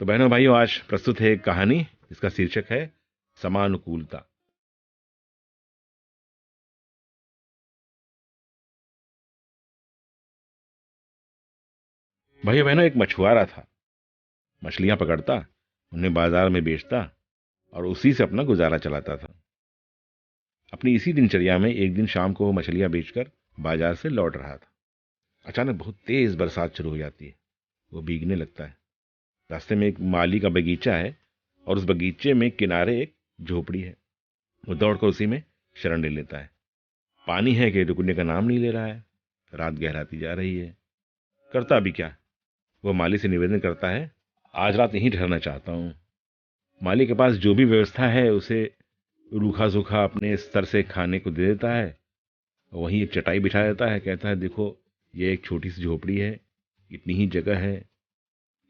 तो बहनों भाइयों, आज प्रस्तुत है एक कहानी। इसका शीर्षक है समानुकूलता। भाइयों बहनों, एक मछुआरा था। मछलियां पकड़ता, उन्हें बाजार में बेचता और उसी से अपना गुजारा चलाता था। अपनी इसी दिनचर्या में एक दिन शाम को वो मछलियां बेचकर बाजार से लौट रहा था। अचानक बहुत तेज बरसात शुरू हो जाती है। वो भीगने लगता है। रास्ते में एक माली का बगीचा है और उस बगीचे में किनारे एक झोपड़ी है। वो दौड़कर उसी में शरण ले लेता है। पानी है कि रुकने का नाम नहीं ले रहा है। रात गहराती जा रही है। करता भी क्या? वो माली से निवेदन करता है, आज रात यहीं ठहरना चाहता हूँ। माली के पास जो भी व्यवस्था है उसे रूखा सूखा अपने स्तर से खाने को दे देता है। वहीं एक चटाई बिछा देता है। कहता है, देखो, ये एक छोटी सी झोपड़ी है, इतनी ही जगह है,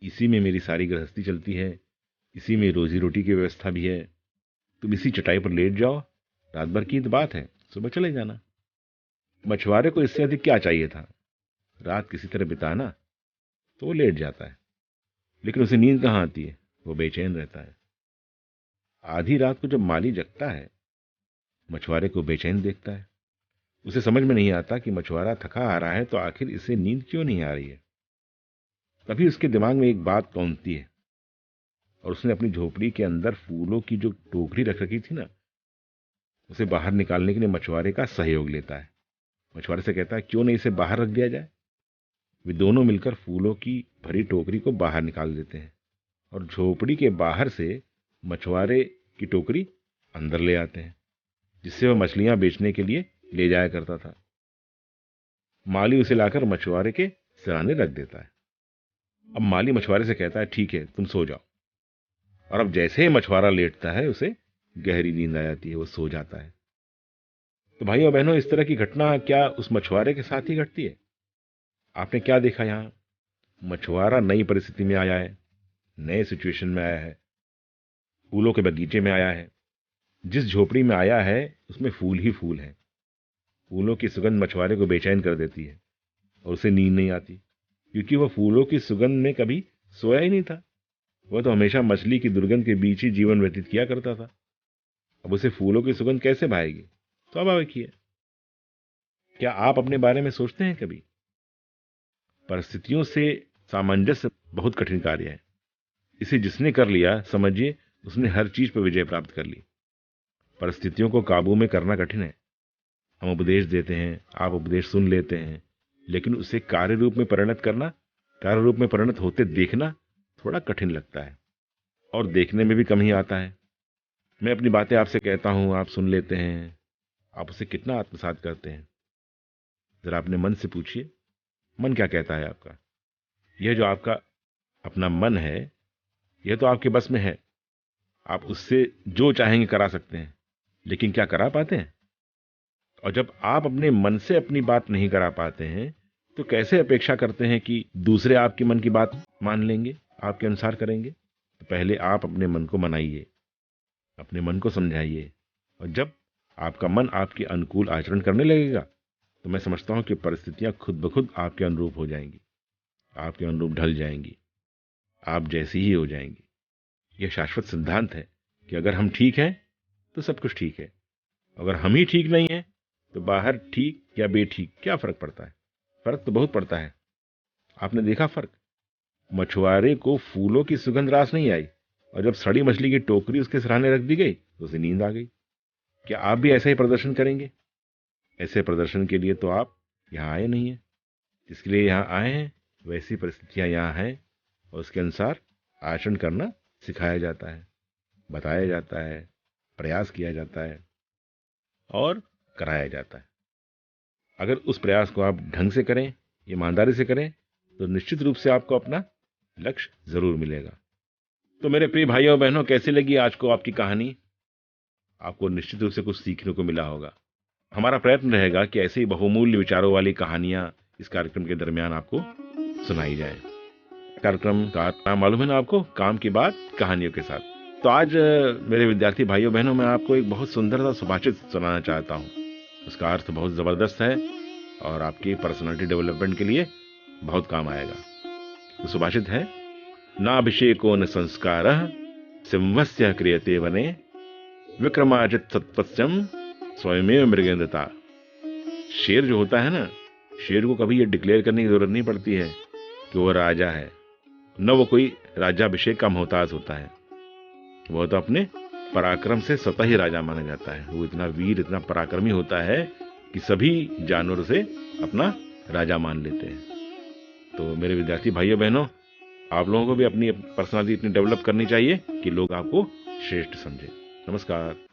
इसी में मेरी सारी गृहस्थी चलती है, इसी में रोजी रोटी की व्यवस्था भी है। तुम इसी चटाई पर लेट जाओ, रात भर की तो बात है, सुबह चले जाना। मछुआरे को इससे अधिक क्या चाहिए था? रात किसी तरह बिताना। तो वो लेट जाता है, लेकिन उसे नींद कहाँ आती है। वो बेचैन रहता है। आधी रात को जब माली जगता है, मछुआरे को बेचैन देखता है। उसे समझ में नहीं आता कि मछुआरा थका आ रहा है तो आखिर इसे नींद क्यों नहीं आ रही है। तभी उसके दिमाग में एक बात कौंधती है और उसने अपनी झोपड़ी के अंदर फूलों की जो टोकरी रख रखी थी ना, उसे बाहर निकालने के लिए मछुआरे का सहयोग लेता है। मछुआरे से कहता है, क्यों नहीं इसे बाहर रख दिया जाए। वे दोनों मिलकर फूलों की भरी टोकरी को बाहर निकाल देते हैं और झोपड़ी के बाहर से मछुआरे की टोकरी अंदर ले आते हैं, जिससे वह मछलियां बेचने के लिए ले जाया करता था। माली उसे लाकर मछुआरे के सिराने रख देता है। अब माली मछुआरे से कहता है, ठीक है, तुम सो जाओ। और अब जैसे ही मछुआरा लेटता है, उसे गहरी नींद आ जाती है। वो सो जाता है। तो भाइयों बहनों, इस तरह की घटना क्या उस मछुआरे के साथ ही घटती है? आपने क्या देखा यहां? मछुआरा नई परिस्थिति में आया है, नए सिचुएशन में आया है, फूलों के बगीचे में आया है। जिस झोपड़ी में आया है उसमें फूल ही फूल हैं। फूलों की सुगंध मछुआरे को बेचैन कर देती है और उसे नींद नहीं आती, क्योंकि वह फूलों की सुगंध में कभी सोया ही नहीं था। वह तो हमेशा मछली की दुर्गंध के बीच ही जीवन व्यतीत किया करता था। अब उसे फूलों की सुगंध कैसे भाएगी? स्वाभाविक ही है। क्या आप अपने बारे में सोचते हैं कभी? परिस्थितियों से सामंजस्य बहुत कठिन कार्य है। इसे जिसने कर लिया, समझिए उसने हर चीज पर विजय प्राप्त कर ली। परिस्थितियों को काबू में करना कठिन है। हम उपदेश देते हैं, आप उपदेश सुन लेते हैं, लेकिन उसे कार्य रूप में परिणत करना, कार्य रूप में परिणत होते देखना थोड़ा कठिन लगता है और देखने में भी कम ही आता है। मैं अपनी बातें आपसे कहता हूं, आप सुन लेते हैं, आप उसे कितना आत्मसात करते हैं? जरा अपने मन से पूछिए, मन क्या कहता है आपका? यह जो आपका अपना मन है, यह तो आपके बस में है। आप उससे जो चाहेंगे करा सकते हैं, लेकिन क्या करा पाते हैं? और जब आप अपने मन से अपनी बात नहीं करा पाते हैं, तो कैसे अपेक्षा करते हैं कि दूसरे आपके मन की बात मान लेंगे, आपके अनुसार करेंगे? तो पहले आप अपने मन को मनाइए, अपने मन को समझाइए। और जब आपका मन आपके अनुकूल आचरण करने लगेगा, तो मैं समझता हूं कि परिस्थितियां खुद ब खुद आपके अनुरूप हो जाएंगी, आपके अनुरूप ढल जाएंगी, आप जैसी ही हो जाएंगी। यह शाश्वत सिद्धांत है कि अगर हम ठीक हैं तो सब कुछ ठीक है। अगर हम ही ठीक नहीं हैं तो बाहर ठीक या बेठीक क्या फर्क पड़ता है? फर्क तो बहुत पड़ता है। आपने देखा फर्क? मछुआरे को फूलों की सुगंध रास नहीं आई, और जब सड़ी मछली की टोकरी उसके सिरहाने रख दी गई तो उसे नींद आ गई। क्या आप भी ऐसा ही प्रदर्शन करेंगे? ऐसे प्रदर्शन के लिए तो आप यहाँ आए नहीं हैं। जिसके लिए यहाँ आए हैं, वैसी परिस्थितियां यहाँ हैं और उसके अनुसार आचरण करना सिखाया जाता है, बताया जाता है, प्रयास किया जाता है और कराया जाता है। अगर उस प्रयास को आप ढंग से करें, ईमानदारी से करें, तो निश्चित रूप से आपको अपना लक्ष्य जरूर मिलेगा। तो मेरे प्रिय भाइयों बहनों, कैसी लगी आज को आपकी कहानी? आपको निश्चित रूप से कुछ सीखने को मिला होगा। हमारा प्रयत्न रहेगा कि ऐसे ही बहुमूल्य विचारों वाली कहानियां इस कार्यक्रम के दरमियान आपको सुनाई जाए। कार्यक्रम का नाम मालूम है ना आपको? काम की बात कहानियों के साथ। तो आज मेरे विद्यार्थी भाइयों बहनों, मैं आपको एक बहुत सुंदर सा सुभाषित सुनाना चाहता हूँ। उसका अर्थ बहुत जबरदस्त है और आपकी पर्सनालिटी डेवलपमेंट के लिए बहुत काम आएगा। तो सुभाषित है, नाभिषेको न संस्कारः सिंहस्य क्रियते वने विक्रमाजित सत्पस्यम स्वयमेव मृगेंद्रता। शेर जो होता है ना, शेर को कभी ये डिक्लेयर करने की जरूरत नहीं पड़ती है कि वो राजा है, न वो कोई राज्याभिषेक का मोहताज होता है। वो तो अपने पराक्रम से स्वतः ही राजा माना जाता है। वो इतना वीर, इतना पराक्रमी होता है कि सभी जानवरों से अपना राजा मान लेते हैं। तो मेरे विद्यार्थी भाइयों बहनों, आप लोगों को भी अपनी पर्सनालिटी इतनी डेवलप करनी चाहिए कि लोग आपको श्रेष्ठ समझें। नमस्कार।